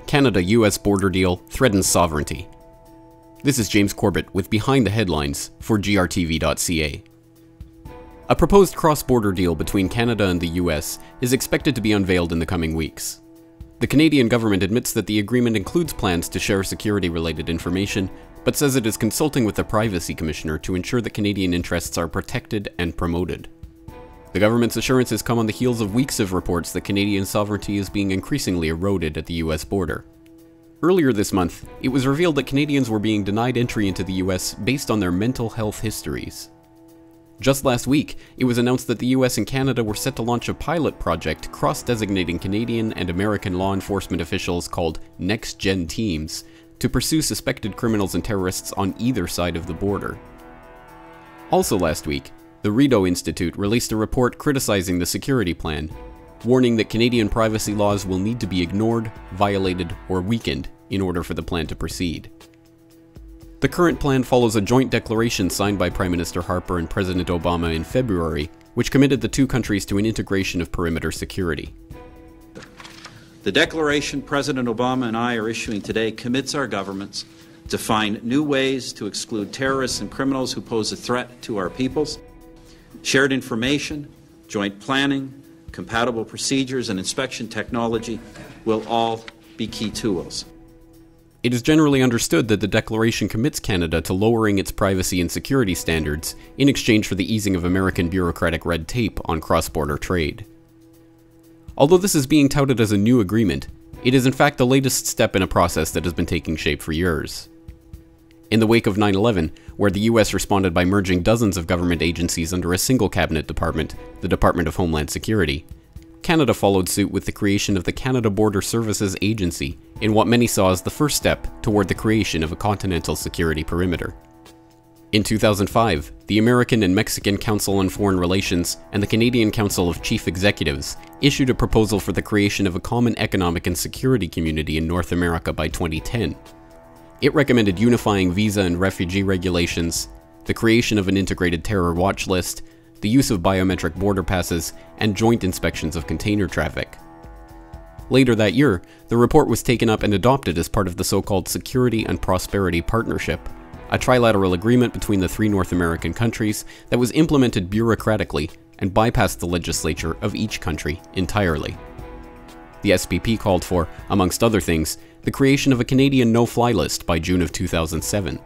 Canada-US border deal threatens sovereignty. This is James Corbett with Behind the Headlines for GRTV.ca. A proposed cross-border deal between Canada and the US is expected to be unveiled in the coming weeks. The Canadian government admits that the agreement includes plans to share security-related information, but says it is consulting with the Privacy Commissioner to ensure that Canadian interests are protected and promoted. The government's assurances come on the heels of weeks of reports that Canadian sovereignty is being increasingly eroded at the US border. Earlier this month, it was revealed that Canadians were being denied entry into the US based on their mental health histories. Just last week, it was announced that the US and Canada were set to launch a pilot project cross-designating Canadian and American law enforcement officials called Next-Gen Teams to pursue suspected criminals and terrorists on either side of the border. Also last week, the Rideau Institute released a report criticizing the security plan, warning that Canadian privacy laws will need to be ignored, violated, or weakened in order for the plan to proceed. The current plan follows a joint declaration signed by Prime Minister Harper and President Obama in February, which committed the two countries to an integration of perimeter security. The declaration President Obama and I are issuing today commits our governments to find new ways to exclude terrorists and criminals who pose a threat to our peoples. Shared information, joint planning, compatible procedures, and inspection technology will all be key tools. It is generally understood that the declaration commits Canada to lowering its privacy and security standards in exchange for the easing of American bureaucratic red tape on cross-border trade. Although this is being touted as a new agreement, it is in fact the latest step in a process that has been taking shape for years. In the wake of 9/11, where the US responded by merging dozens of government agencies under a single cabinet department, the Department of Homeland Security, Canada followed suit with the creation of the Canada Border Services Agency in what many saw as the first step toward the creation of a continental security perimeter. In 2005, the American and Mexican Council on Foreign Relations and the Canadian Council of Chief Executives issued a proposal for the creation of a common economic and security community in North America by 2010. It recommended unifying visa and refugee regulations, the creation of an integrated terror watch list, the use of biometric border passes, and joint inspections of container traffic. Later that year, the report was taken up and adopted as part of the so-called Security and Prosperity Partnership, a trilateral agreement between the three North American countries that was implemented bureaucratically and bypassed the legislature of each country entirely. The SPP called for, amongst other things, the creation of a Canadian no-fly list by June of 2007.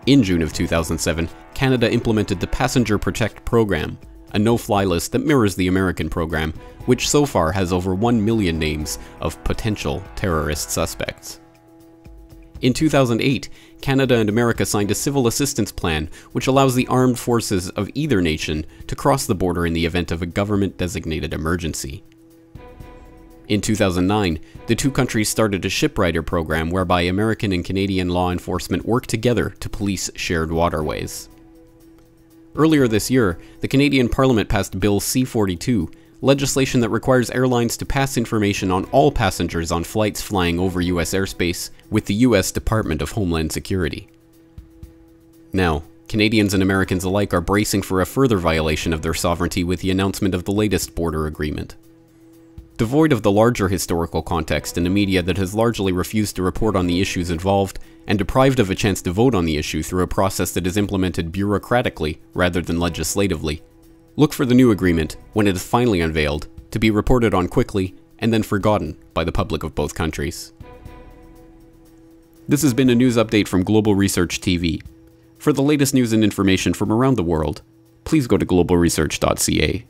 In June of 2007, Canada implemented the Passenger Protect program, a no-fly list that mirrors the American program, which so far has over 1 million names of potential terrorist suspects. In 2008, Canada and America signed a civil assistance plan which allows the armed forces of either nation to cross the border in the event of a government-designated emergency. In 2009, the two countries started a shiprider program whereby American and Canadian law enforcement work together to police shared waterways. Earlier this year, the Canadian Parliament passed Bill C-42, legislation that requires airlines to pass information on all passengers on flights flying over US airspace with the US Department of Homeland Security. Now, Canadians and Americans alike are bracing for a further violation of their sovereignty with the announcement of the latest border agreement. Devoid of the larger historical context in a media that has largely refused to report on the issues involved, and deprived of a chance to vote on the issue through a process that is implemented bureaucratically rather than legislatively, look for the new agreement, when it is finally unveiled, to be reported on quickly and then forgotten by the public of both countries. This has been a news update from Global Research TV. For the latest news and information from around the world, please go to globalresearch.ca.